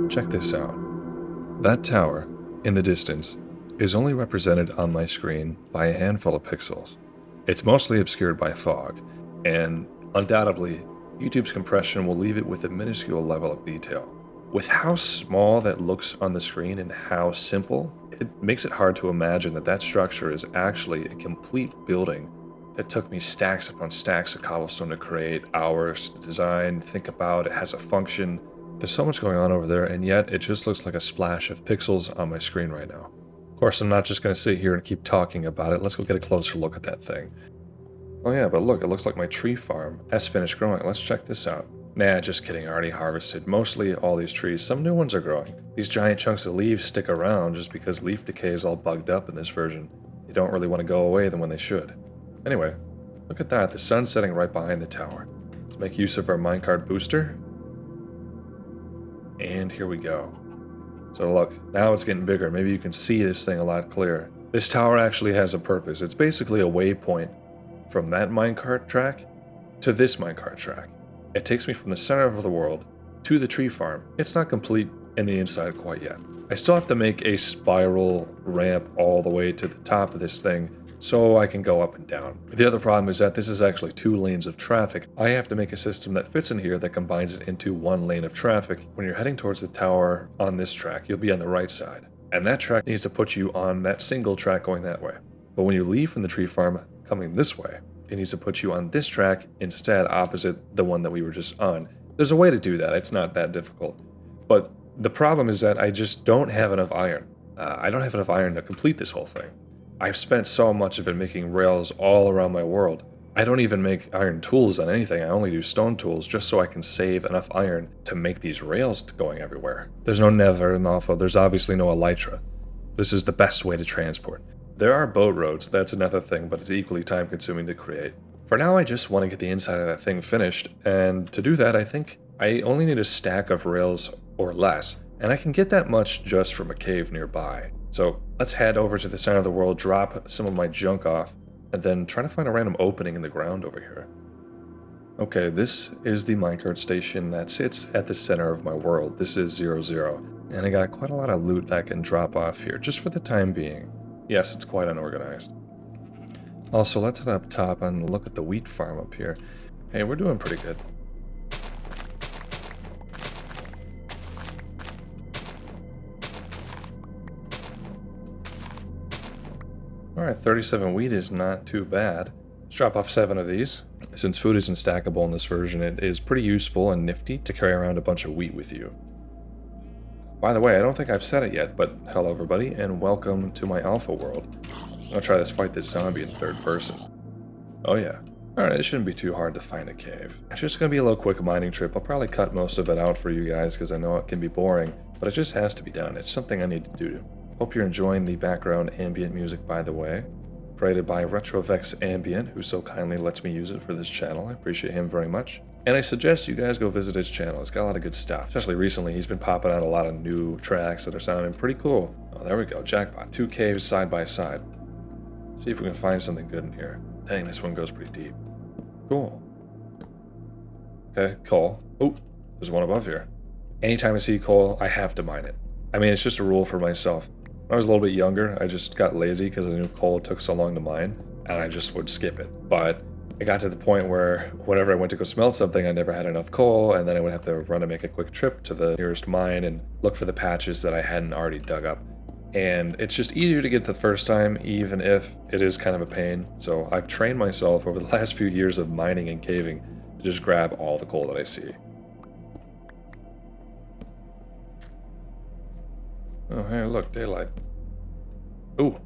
Check this out. That tower, in the distance, is only represented on my screen by a handful of pixels. It's mostly obscured by fog, and undoubtedly, YouTube's compression will leave it with a minuscule level of detail. With how small that looks on the screen and how simple, it makes it hard to imagine that that structure is actually a complete building that took me stacks upon stacks of cobblestone to create, hours to design, think about, it has a function. There's so much going on over there, and yet it just looks like a splash of pixels on my screen right now. Of course, I'm not just going to sit here and keep talking about it. Let's go get a closer look at that thing. Oh yeah, but look, it looks like my tree farm has finished growing. Let's check this out. Nah, just kidding, I already harvested mostly all these trees. Some new ones are growing. These giant chunks of leaves stick around just because leaf decay is all bugged up in this version. They don't really want to go away than when they should. Anyway, look at that, the sun's setting right behind the tower. Let's make use of our minecart booster. And here we go. So look, now it's getting bigger. Maybe you can see this thing a lot clearer. This tower actually has a purpose. It's basically a waypoint from that minecart track to this minecart track. It takes me from the center of the world to the tree farm. It's not complete in the inside quite yet. I still have to make a spiral ramp all the way to the top of this thing so I can go up and down. The other problem is that this is actually 2 lanes of traffic. I have to make a system that fits in here that combines it into 1 lane of traffic. When you're heading towards the tower on this track, you'll be on the right side. And that track needs to put you on that single track going that way. But when you leave from the tree farm coming this way, it needs to put you on this track instead, opposite the one that we were just on. There's a way to do that. It's not that difficult. But the problem is that I just don't have enough iron. I don't have enough iron to complete this whole thing. I've spent so much of it making rails all around my world. I don't even make iron tools on anything. I only do stone tools just so I can save enough iron to make these rails going everywhere. There's no nether and alpha. There's obviously no elytra. This is the best way to transport. There are boat roads, that's another thing, but it's equally time consuming to create. For now, I just want to get the inside of that thing finished, and to do that, I think I only need a stack of rails or less, and I can get that much just from a cave nearby. So let's head over to the center of the world, drop some of my junk off, and then try to find a random opening in the ground over here. Okay, this is the minecart station that sits at the center of my world. This is 00, and I got quite a lot of loot that I can drop off here, just for the time being. Yes, it's quite unorganized. Also, let's head up top and look at the wheat farm up here. Hey, we're doing pretty good. Alright, 37 wheat is not too bad. Let's drop off 7 of these. Since food isn't stackable in this version, it is pretty useful and nifty to carry around a bunch of wheat with you. By the way, I don't think I've said it yet, but hello everybody, and welcome to my alpha world. I'm gonna try fight this zombie in 3rd person. Oh yeah. Alright, it shouldn't be too hard to find a cave. It's just gonna be a little quick mining trip. I'll probably cut most of it out for you guys because I know it can be boring, but it just has to be done. It's something I need to do. Hope you're enjoying the background ambient music, by the way. Created by Retrovex Ambient, who so kindly lets me use it for this channel. I appreciate him very much. And I suggest you guys go visit his channel. It's got a lot of good stuff. Especially recently, he's been popping out a lot of new tracks that are sounding pretty cool. Oh, there we go. Jackpot. 2 caves side by side. See if we can find something good in here. Dang, this one goes pretty deep. Cool. Okay, coal. Oh, there's one above here. Anytime I see coal, I have to mine it. I mean, it's just a rule for myself. When I was a little bit younger, I just got lazy because I knew coal took so long to mine, and I just would skip it. But I got to the point where whenever I went to go smelt something, I never had enough coal, and then I would have to run and make a quick trip to the nearest mine and look for the patches that I hadn't already dug up. And it's just easier to get the first time, even if it is kind of a pain. So I've trained myself over the last few years of mining and caving to just grab all the coal that I see. Oh, hey, look, daylight. Ooh,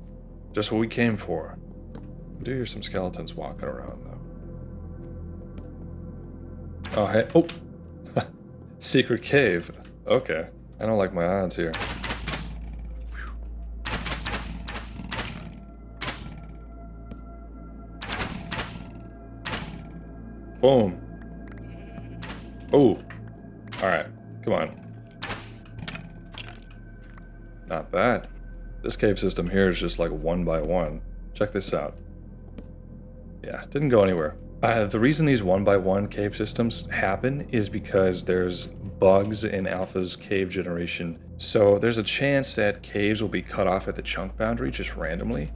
just what we came for. I do hear some skeletons walking around, though. Oh, hey, oh! Secret cave. Okay, I don't like my odds here. Boom. Oh, alright, come on. Not bad. This cave system here is just like 1 by 1. Check this out. Yeah, didn't go anywhere. The reason these 1x1 cave systems happen is because there's bugs in Alpha's cave generation. So there's a chance that caves will be cut off at the chunk boundary just randomly,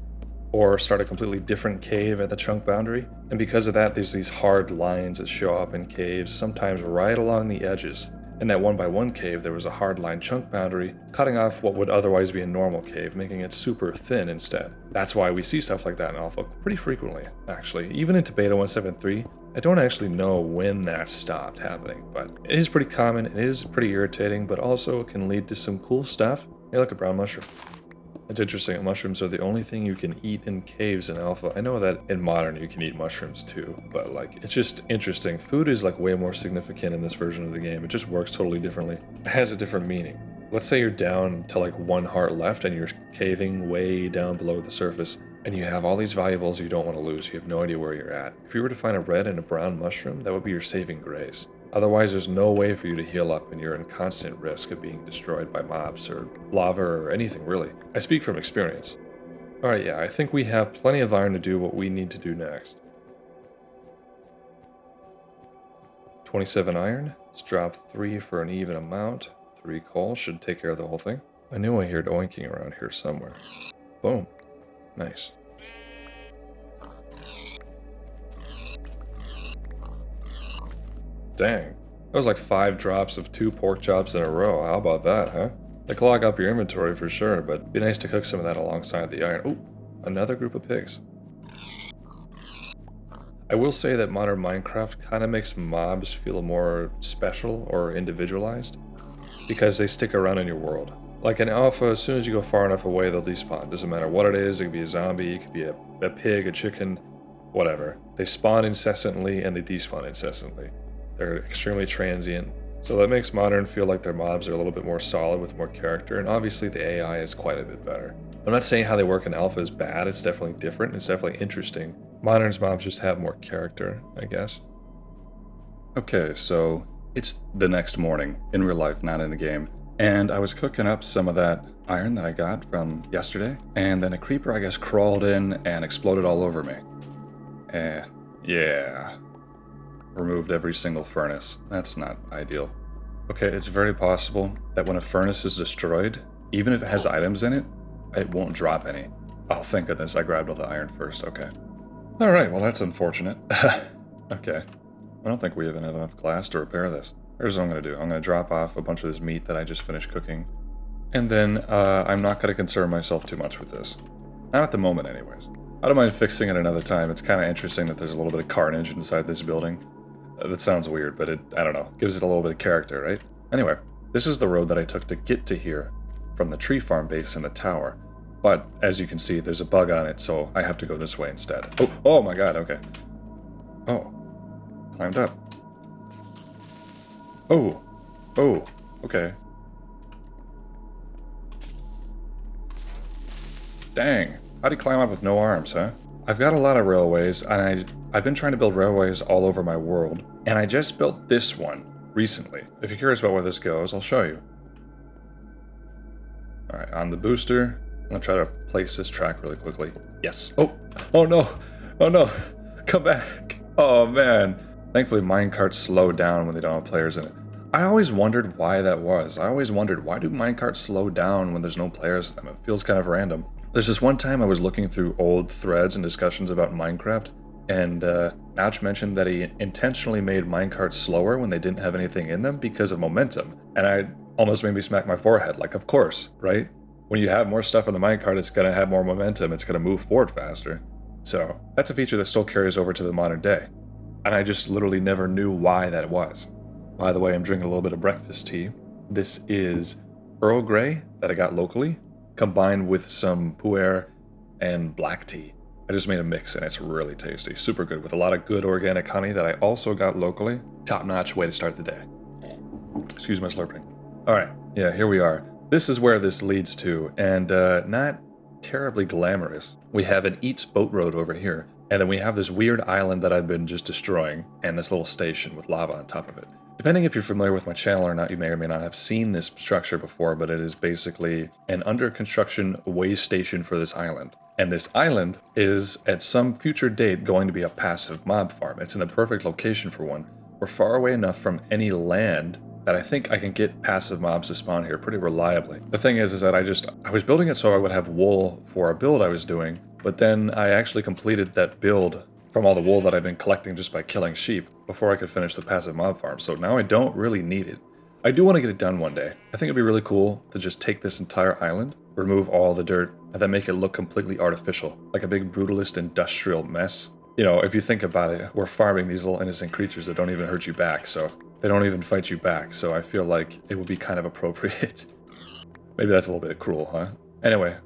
or start a completely different cave at the chunk boundary. And because of that, there's these hard lines that show up in caves, sometimes right along the edges. In that 1x1 cave, there was a hard line chunk boundary, cutting off what would otherwise be a normal cave, making it super thin instead. That's why we see stuff like that in Alpha pretty frequently, actually. Even into Beta 173, I don't actually know when that stopped happening, but it is pretty common, it is pretty irritating, but also can lead to some cool stuff. Hey, look, a brown mushroom. It's interesting, mushrooms are the only thing you can eat in caves in Alpha. I know that in Modern you can eat mushrooms too, but like, it's just interesting. Food is like way more significant in this version of the game. It just works totally differently. It has a different meaning. Let's say you're down to like 1 heart left and you're caving way down below the surface, and you have all these valuables you don't want to lose. You have no idea where you're at. If you were to find a red and a brown mushroom, that would be your saving grace. Otherwise, there's no way for you to heal up, and you're in constant risk of being destroyed by mobs or lava or anything, really. I speak from experience. Alright, yeah, I think we have plenty of iron to do what we need to do next. 27 iron. Let's drop 3 for an even amount. 3 coal should take care of the whole thing. I knew I heard oinking around here somewhere. Boom. Nice. Dang, that was like 5 drops of 2 pork chops in a row. How about that, huh? They clog up your inventory for sure, but it'd be nice to cook some of that alongside the iron. Oh, another group of pigs. I will say that modern Minecraft kind of makes mobs feel more special or individualized because they stick around in your world. Like in Alpha, as soon as you go far enough away, they'll despawn. Doesn't matter what it is. It could be a zombie, it could be a pig, a chicken, whatever. They spawn incessantly and they despawn incessantly. They're extremely transient, so that makes Modern feel like their mobs are a little bit more solid with more character, and obviously the AI is quite a bit better. I'm not saying how they work in Alpha is bad, it's definitely different, it's definitely interesting. Modern's mobs just have more character, I guess. Okay, so it's the next morning, in real life, not in the game, and I was cooking up some of that iron that I got from yesterday, and then a creeper, I guess, crawled in and exploded all over me. Yeah. Removed every single furnace. That's not ideal. Okay, it's very possible that when a furnace is destroyed, even if it has items in it, it won't drop any. Oh, thank goodness, I grabbed all the iron first, okay. Alright, well that's unfortunate. Okay, I don't think we even have enough glass to repair this. Here's what I'm going to do. I'm going to drop off a bunch of this meat that I just finished cooking. And then I'm not going to concern myself too much with this. Not at the moment anyways. I don't mind fixing it another time. It's kind of interesting that there's a little bit of carnage inside this building. That sounds weird, but I don't know, gives it a little bit of character, right? Anyway, this is the road that I took to get to here from the tree farm base in the tower. But as you can see, there's a bug on it, so I have to go this way instead. Oh my god, okay. Oh, climbed up. Oh, okay. Dang, how'd he climb up with no arms, huh? I've got a lot of railways, and I've been trying to build railways all over my world, and I just built this one recently. If you're curious about where this goes, I'll show you. Alright, on the booster, I'm gonna try to place this track really quickly. Yes. Oh no, come back. Oh man. Thankfully minecarts slow down when they don't have players in it. I always wondered why that was. I always wondered, why do minecarts slow down when there's no players in them? It feels kind of random. There's this one time I was looking through old threads and discussions about Minecraft, and Notch mentioned that he intentionally made minecarts slower when they didn't have anything in them because of momentum. And I almost made me smack my forehead, like, of course, right? When you have more stuff on the minecart, it's gonna have more momentum, it's gonna move forward faster. So that's a feature that still carries over to the modern day. And I just literally never knew why that was. By the way, I'm drinking a little bit of breakfast tea. This is Earl Grey that I got locally, combined with some pu'er and black tea. I just made a mix and it's really tasty. Super good with a lot of good organic honey that I also got locally. Top-notch way to start the day. Excuse my slurping. Alright, yeah, here we are. This is where this leads to, and not terribly glamorous. We have an Eats boat road over here, and then we have this weird island that I've been just destroying, and this little station with lava on top of it. Depending if you're familiar with my channel or not, you may or may not have seen this structure before, but it is basically an under construction way station for this island. And this island is, at some future date, going to be a passive mob farm. It's in the perfect location for one. We're far away enough from any land that I think I can get passive mobs to spawn here pretty reliably. The thing is that I was building it so I would have wool for a build I was doing, but then I actually completed that build from all the wool that I've been collecting just by killing sheep before I could finish the passive mob farm, so now I don't really need it. I do want to get it done one day. I think it'd be really cool to just take this entire island, remove all the dirt, and then make it look completely artificial, like a big brutalist industrial mess. You know, if you think about it, we're farming these little innocent creatures that don't even hurt you back, so they don't even fight you back, so I feel like it would be kind of appropriate. Maybe that's a little bit cruel, huh? Anyway,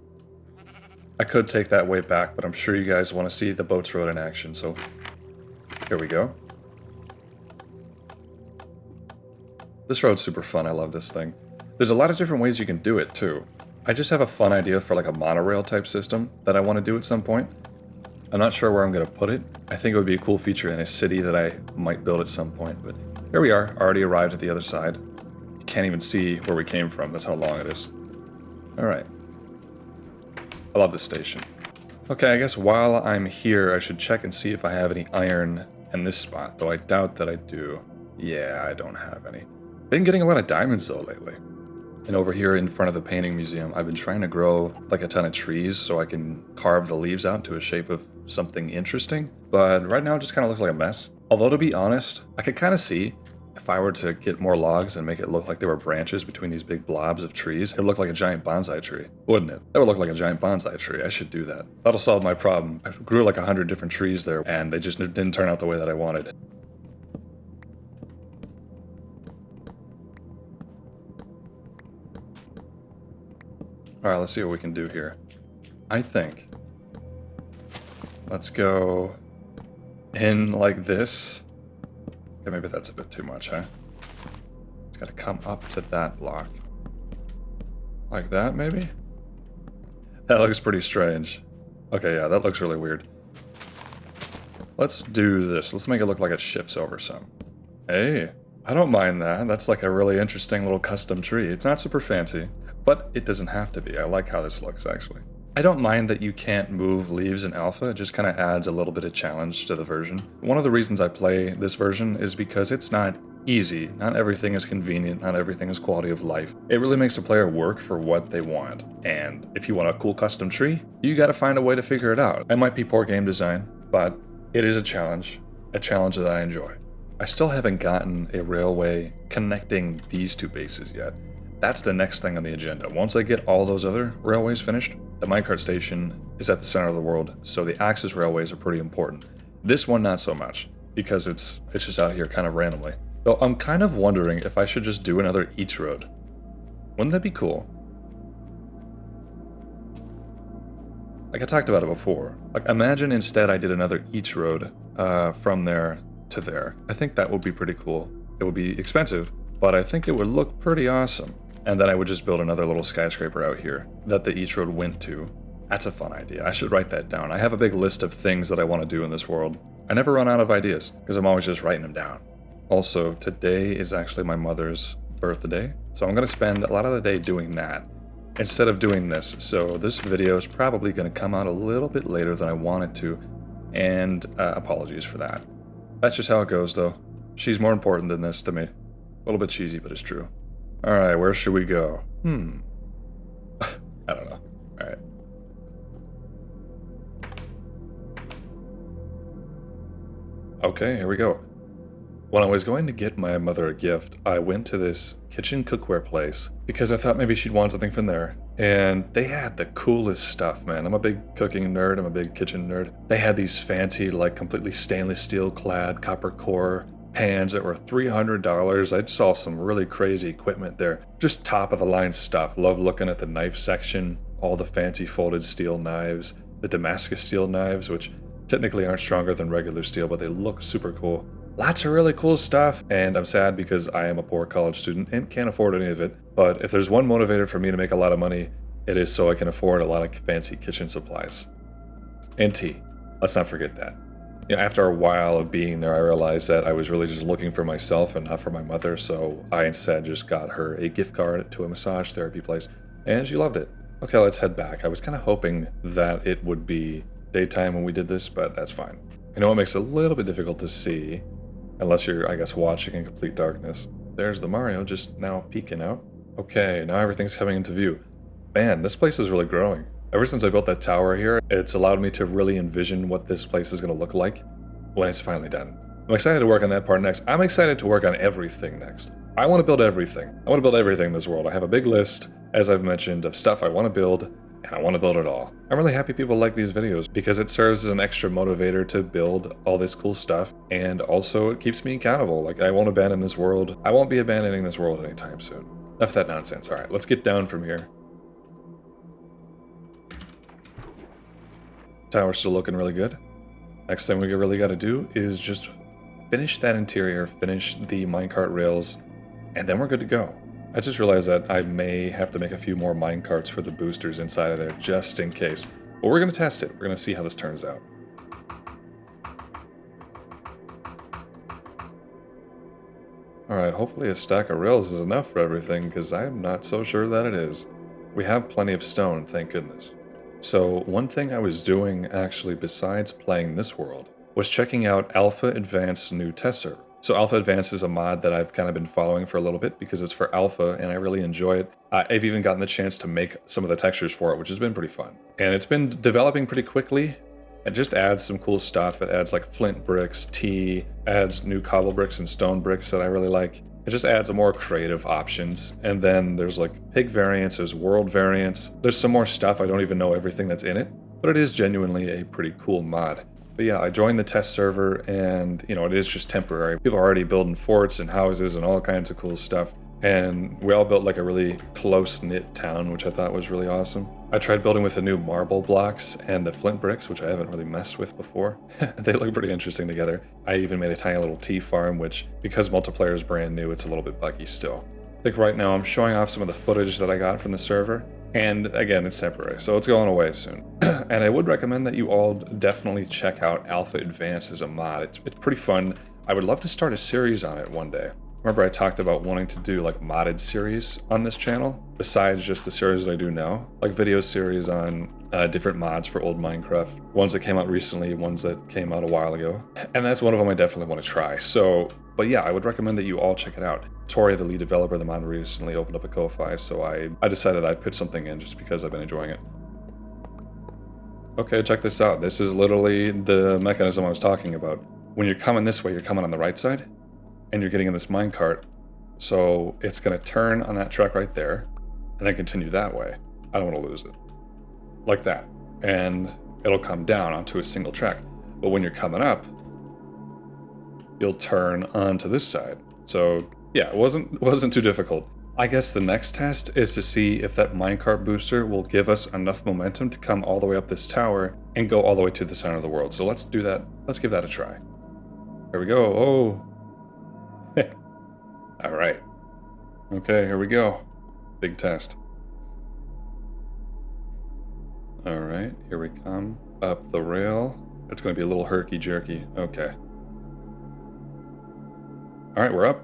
I could take that way back, but I'm sure you guys want to see the boats road in action, so here we go. This road's super fun, I love this thing. There's a lot of different ways you can do it, too. I just have a fun idea for like a monorail type system that I want to do at some point. I'm not sure where I'm going to put it. I think it would be a cool feature in a city that I might build at some point, but here we are, already arrived at the other side. You can't even see where we came from, that's how long it is. Alright. I love this station. Okay, I guess while I'm here, I should check and see if I have any iron in this spot, though I doubt that I do. Yeah, I don't have any. Been getting a lot of diamonds, though, lately. And over here in front of the painting museum, I've been trying to grow like a ton of trees so I can carve the leaves out to a shape of something interesting. But right now it just kind of looks like a mess. Although, to be honest, I could kind of see if I were to get more logs and make it look like there were branches between these big blobs of trees, it would look like a giant bonsai tree, wouldn't it? That would look like a giant bonsai tree. I should do that. That'll solve my problem. I grew like 100 different trees there, and they just didn't turn out the way that I wanted. Alright, let's see what we can do here. I think let's go in like this. Okay, maybe that's a bit too much, huh? It's gotta come up to that block. Like that, maybe? That looks pretty strange. Okay, yeah, that looks really weird. Let's do this. Let's make it look like it shifts over some. Hey, I don't mind that. That's like a really interesting little custom tree. It's not super fancy, but it doesn't have to be. I like how this looks, actually. I don't mind that you can't move leaves in alpha. It just kind of adds a little bit of challenge to the version. One of the reasons I play this version is because it's not easy. Not everything is convenient. Not everything is quality of life. It really makes the player work for what they want. And if you want a cool custom tree, you gotta find a way to figure it out. It might be poor game design, but it is a challenge that I enjoy. I still haven't gotten a railway connecting these two bases yet. That's the next thing on the agenda. Once I get all those other railways finished, the minecart station is at the center of the world, so the access railways are pretty important. This one, not so much, because it's just out here kind of randomly. Though I'm kind of wondering if I should just do another each road. Wouldn't that be cool? Like I talked about it before. Like imagine instead I did another each road from there to there. I think that would be pretty cool. It would be expensive, but I think it would look pretty awesome. And then I would just build another little skyscraper out here that the each road went to. That's a fun idea. I should write that down. I have a big list of things that I want to do in this world. I never run out of ideas because I'm always just writing them down. Also, today is actually my mother's birthday, so I'm going to spend a lot of the day doing that instead of doing this. So this video is probably going to come out a little bit later than I wanted to, and apologies for that. That's just how it goes, though. She's more important than this to me. A little bit cheesy, but it's true. Alright, where should we go? I don't know. Alright. Okay, here we go. When I was going to get my mother a gift, I went to this kitchen cookware place because I thought maybe she'd want something from there. And they had the coolest stuff, man. I'm a big cooking nerd. I'm a big kitchen nerd. They had these fancy, like completely stainless steel clad copper core pans that were $300. I saw some really crazy equipment there. Just top of the line stuff. Love looking at the knife section. All the fancy folded steel knives. The Damascus steel knives, which technically aren't stronger than regular steel, but they look super cool. Lots of really cool stuff, and I'm sad because I am a poor college student and can't afford any of it. But if there's one motivator for me to make a lot of money, it is so I can afford a lot of fancy kitchen supplies. And tea. Let's not forget that. Yeah, after a while of being there, I realized that I was really just looking for myself and not for my mother, so I instead just got her a gift card to a massage therapy place, and she loved it. Okay, let's head back. I was kind of hoping that it would be daytime when we did this, but that's fine. I know it makes it a little bit difficult to see, unless you're, I guess, watching in complete darkness. There's the Mario just now peeking out. Okay, now everything's coming into view. Man, this place is really growing. Ever since I built that tower here, it's allowed me to really envision what this place is going to look like when it's finally done. I'm excited to work on that part next. I'm excited to work on everything next. I want to build everything. I want to build everything in this world. I have a big list, as I've mentioned, of stuff I want to build, and I want to build it all. I'm really happy people like these videos because it serves as an extra motivator to build all this cool stuff, and also it keeps me accountable. Like, I won't abandon this world. I won't be abandoning this world anytime soon. Enough of that nonsense. All right, let's get down from here. Tower's still looking really good. Next thing we really got to do is just finish that interior, finish the minecart rails, and then we're good to go. I just realized that I may have to make a few more minecarts for the boosters inside of there just in case. But we're going to test it. We're going to see how this turns out. Alright, hopefully a stack of rails is enough for everything, because I'm not so sure that it is. We have plenty of stone, thank goodness. So one thing I was doing actually besides playing this world was checking out Alpha Advanced's new test server. So Alpha Advanced is a mod that I've kind of been following for a little bit because it's for alpha and I really enjoy it. I've even gotten the chance to make some of the textures for it, which has been pretty fun. And it's been developing pretty quickly. It just adds some cool stuff. It adds like flint bricks, tea, adds new cobble bricks and stone bricks that I really like. It just adds more creative options. And then there's like pig variants, there's world variants. There's some more stuff. I don't even know everything that's in it, but it is genuinely a pretty cool mod. But yeah, I joined the test server and, you know, it is just temporary. People are already building forts and houses and all kinds of cool stuff. And we all built like a really close-knit town, which I thought was really awesome. I tried building with the new marble blocks and the flint bricks, which I haven't really messed with before. They look pretty interesting together. I even made a tiny little tea farm, which, because multiplayer is brand new, it's a little bit buggy still. I think right now I'm showing off some of the footage that I got from the server. And again, it's temporary, so it's going away soon. And I would recommend that you all definitely check out Alpha Advanced as a mod. It's pretty fun. I would love to start a series on it one day. Remember I talked about wanting to do like modded series on this channel, besides just the series that I do now, like video series on different mods for old Minecraft, ones that came out recently, ones that came out a while ago, and that's one of them I definitely want to try. So, but yeah, I would recommend that you all check it out. Tori, the lead developer of the mod, recently opened up a Ko-Fi, so I decided I'd put something in just because I've been enjoying it. Okay, check this out. This is literally the mechanism I was talking about. When you're coming this way, you're coming on the right side, and you're getting in this minecart, so it's going to turn on that track right there, and then continue that way. I don't want to lose it. Like that. And it'll come down onto a single track. But when you're coming up, you'll turn onto this side. So yeah, it wasn't too difficult. I guess the next test is to see if that minecart booster will give us enough momentum to come all the way up this tower and go all the way to the center of the world. So let's do that. Let's give that a try. There we go. Oh. All right. Okay, here we go. Big test. All right, here we come. Up the rail. It's going to be a little herky-jerky. Okay. All right, we're up.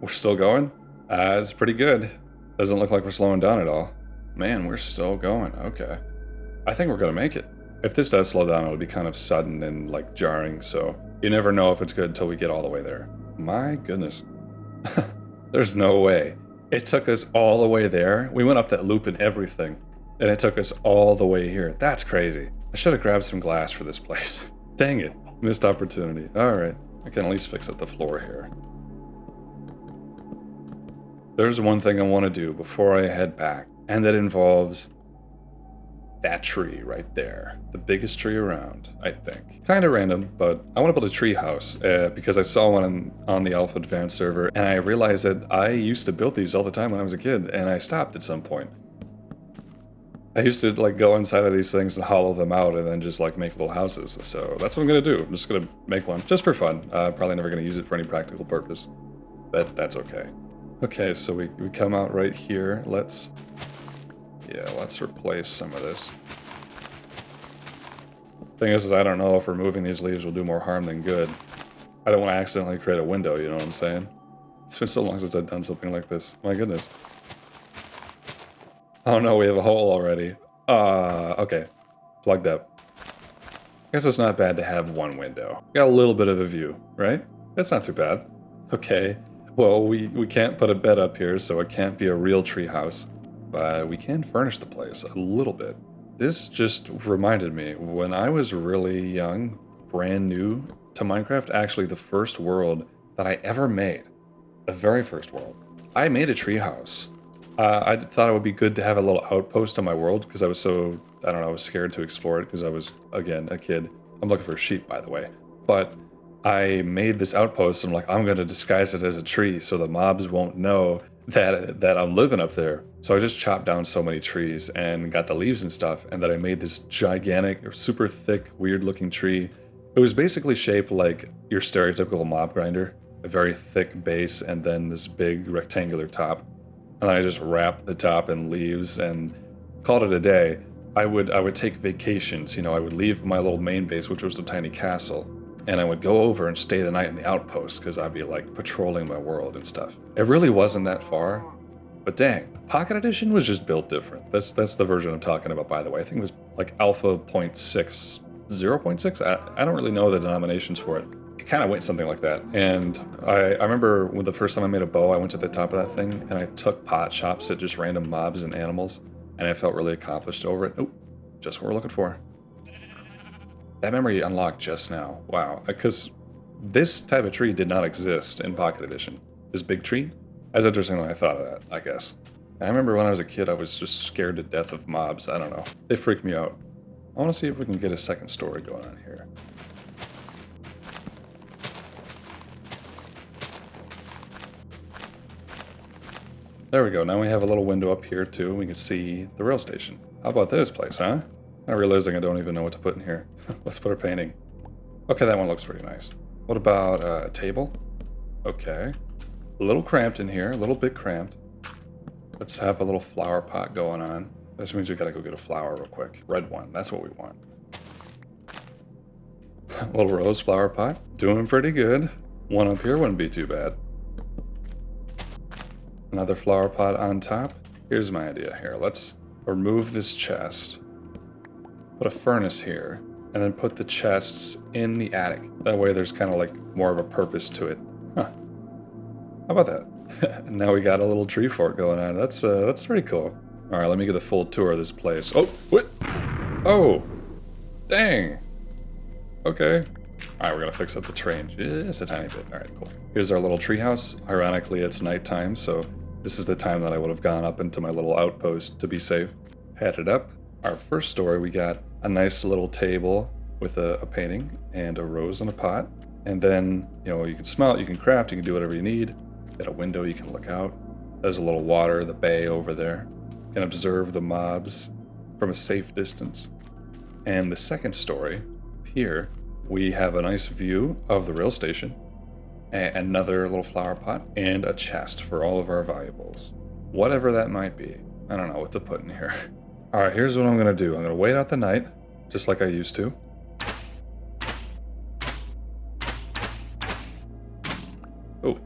We're still going. It's pretty good. Doesn't look like we're slowing down at all. Man, we're still going. Okay. I think we're going to make it. If this does slow down, it'll be kind of sudden and like jarring, so you never know if it's good until we get all the way there. My goodness. There's no way. It took us all the way there. We went up that loop and everything, and it took us all the way here. That's crazy. I should have grabbed some glass for this place. Dang it. Missed opportunity. All right. I can at least fix up the floor here. There's one thing I want to do before I head back, and that involves that tree right there. The biggest tree around, I think. Kind of random, but I want to build a tree house because I saw one on the Alpha Advanced server, and I realized that I used to build these all the time when I was a kid, and I stopped at some point. I used to like go inside of these things and hollow them out and then just like make little houses. So that's what I'm going to do. I'm just going to make one just for fun. Probably never going to use it for any practical purpose, but that's okay. Okay, so we come out right here. Let's replace some of this. Thing is I don't know if removing these leaves will do more harm than good. I don't want to accidentally create a window, you know what I'm saying? It's been so long since I've done something like this. My goodness. Oh no, we have a hole already. Okay. Plugged up. Guess it's not bad to have one window. Got a little bit of a view, right? That's not too bad. Okay. Well, we can't put a bed up here, so it can't be a real treehouse. But we can furnish the place a little bit. This just reminded me, when I was really young, brand new to Minecraft, actually the first world that I ever made, the very first world, I made a treehouse. I thought it would be good to have a little outpost on my world because I was so, I don't know, I was scared to explore it because I was, again, a kid. I'm looking for sheep, by the way. But I made this outpost and I'm like, I'm going to disguise it as a tree so the mobs won't know that I'm living up there. So I just chopped down so many trees and got the leaves and stuff, and then I made this gigantic, super thick, weird-looking tree. It was basically shaped like your stereotypical mob grinder, a very thick base and then this big rectangular top. And then I just wrapped the top in leaves and called it a day. I would take vacations, you know, I would leave my little main base, which was a tiny castle, and I would go over and stay the night in the outpost because I'd be like patrolling my world and stuff. It really wasn't that far, but dang, Pocket Edition was just built different. That's the version I'm talking about, by the way. I think it was like Alpha 0.6, 0.6? I don't really know the denominations for it. It kind of went something like that. And I remember when the first time I made a bow, I went to the top of that thing and I took pot shots at just random mobs and animals, and I felt really accomplished over it. Oh, just what we're looking for. That memory unlocked just now. Wow. Because this type of tree did not exist in Pocket Edition. This big tree? That's interesting when I thought of that, I guess. I remember when I was a kid, I was just scared to death of mobs. I don't know. They freaked me out. I want to see if we can get a second story going on here. There we go. Now we have a little window up here too. We can see the rail station. How about this place, huh? I'm realizing I don't even know what to put in here. Let's put a painting. Okay, that one looks pretty nice. What about a table? Okay. A little cramped in here, a little bit cramped. Let's have a little flower pot going on. This means we gotta go get a flower real quick. Red one, that's what we want. A little rose flower pot. Doing pretty good. One up here wouldn't be too bad. Another flower pot on top. Here's my idea here. Let's remove this chest. Put a furnace here. And then put the chests in the attic. That way there's kind of like more of a purpose to it. Huh. How about that? Now we got a little tree fort going on. That's pretty cool. All right, let me get a full tour of this place. Oh, what? Oh, dang. Okay. All right, we're gonna fix up the train just a tiny bit. All right, cool. Here's our little treehouse. Ironically, it's nighttime, so this is the time that I would have gone up into my little outpost to be safe. Headed up. Our first story, we got a nice little table with a painting and a rose in a pot. And then, you know, you can smelt, you can craft, you can do whatever you need. Got a window, you can look out. There's a little water, the bay over there. You can observe the mobs from a safe distance. And the second story, here, we have a nice view of the rail station. Another little flower pot and a chest for all of our valuables. Whatever that might be. I don't know what to put in here. All right, here's what I'm gonna do. I'm gonna wait out the night, just like I used to. Oh.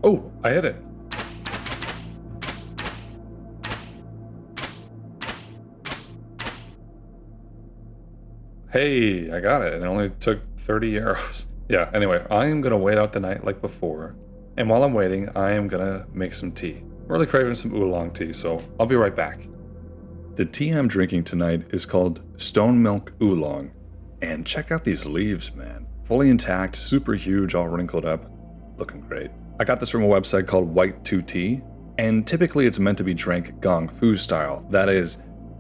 Oh, I hit it. Hey, I got it. It only took 30 arrows. Yeah, anyway, I am gonna wait out the night like before. And while I'm waiting, I am gonna make some tea. I'm really craving some oolong tea, so I'll be right back. The tea I'm drinking tonight is called Stone Milk Oolong. And check out these leaves, man. Fully intact, super huge, all wrinkled up. Looking great. I got this from a website called White 2 Tea, and typically it's meant to be drank gong fu style. That is,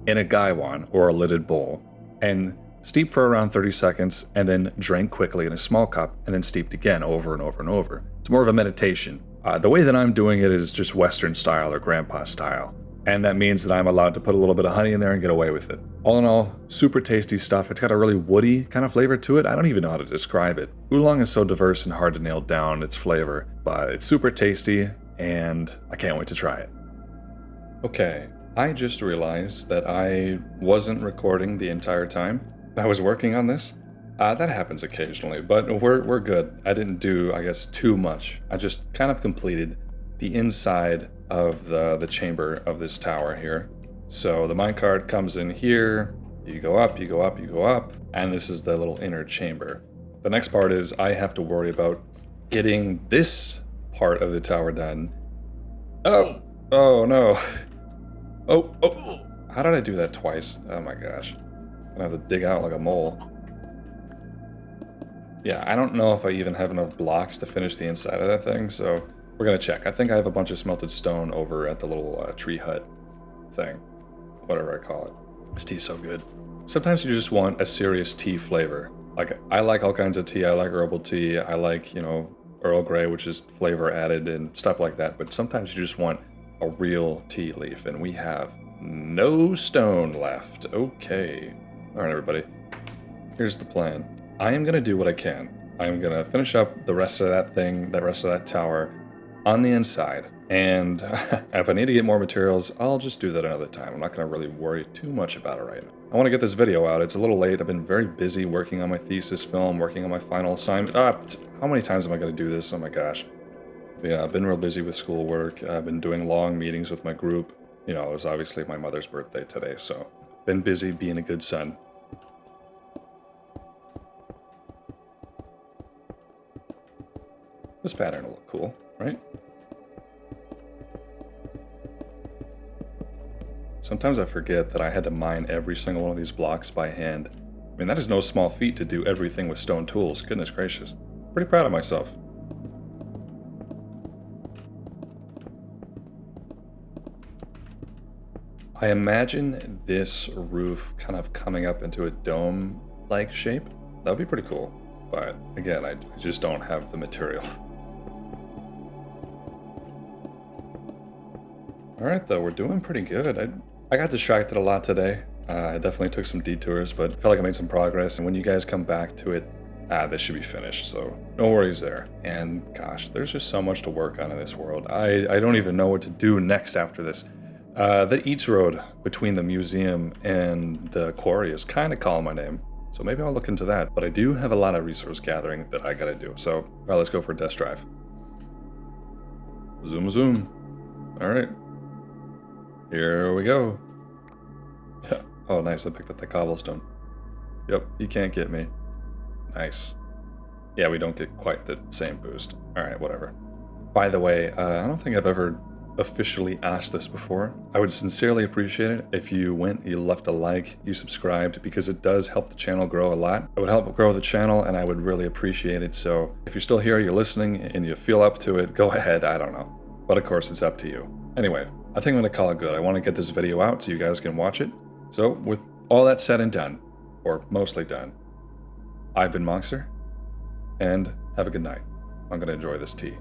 in a gaiwan, or a lidded bowl. And steep for around 30 seconds, and then drank quickly in a small cup, and then steeped again over and over and over. It's more of a meditation. The way that I'm doing it is just Western style or grandpa style. And that means that I'm allowed to put a little bit of honey in there and get away with it. All in all, super tasty stuff. It's got a really woody kind of flavor to it. I don't even know how to describe it. Oolong is so diverse and hard to nail down its flavor, but it's super tasty, and I can't wait to try it. Okay, I just realized that I wasn't recording the entire time I was working on this. That happens occasionally, but we're good. I didn't do, I guess, too much. I just kind of completed the inside of the chamber of this tower here. So the minecart comes in here, you go up, you go up, you go up, and this is the little inner chamber. The next part is I have to worry about getting this part of the tower done. Oh no. Oh, how did I do that twice? Oh my gosh. I'm gonna have to dig out like a mole. Yeah, I don't know if I even have enough blocks to finish the inside of that thing, so we're gonna check. I think I have a bunch of smelted stone over at the little tree hut thing. Whatever I call it. This tea's so good. Sometimes you just want a serious tea flavor. Like, I like all kinds of tea. I like herbal tea. I like, Earl Grey, which is flavor added and stuff like that. But sometimes you just want a real tea leaf, and we have no stone left. Okay. All right, everybody. Here's the plan. I am going to do what I can. I am going to finish up the rest of that thing, the rest of that tower on the inside. And if I need to get more materials, I'll just do that another time. I'm not going to really worry too much about it right now. I want to get this video out. It's a little late. I've been very busy working on my thesis film, working on my final assignment. How many times am I going to do this? Oh my gosh. Yeah, I've been real busy with schoolwork. I've been doing long meetings with my group. It was obviously my mother's birthday today, so been busy being a good son. This pattern will look cool, right? Sometimes I forget that I had to mine every single one of these blocks by hand. I mean, that is no small feat to do everything with stone tools. Goodness gracious. Pretty proud of myself. I imagine this roof kind of coming up into a dome-like shape. That would be pretty cool. But again, I just don't have the material. Alright though, we're doing pretty good. I got distracted a lot today. I definitely took some detours, but I felt like I made some progress. And when you guys come back to it, this should be finished. So no worries there. And gosh, there's just so much to work on in this world. I don't even know what to do next after this. The Eats Road between the museum and the quarry is kind of calling my name. So maybe I'll look into that. But I do have a lot of resource gathering that I gotta do. So, alright, let's go for a test drive. Zoom, zoom. Alright. Here we go. Oh, nice. I picked up the cobblestone. Yep, you can't get me. Nice. Yeah, we don't get quite the same boost. Alright, whatever. By the way, I don't think I've ever officially asked this before. I would sincerely appreciate it if you left a like, you subscribed, because it does help the channel grow a lot. It would help grow the channel, and I would really appreciate it. So if you're still here, you're listening, and you feel up to it, go ahead. I don't know. But of course, it's up to you. Anyway, I think I'm going to call it good. I want to get this video out so you guys can watch it. So with all that said and done, or mostly done, I've been Monster, and have a good night. I'm going to enjoy this tea.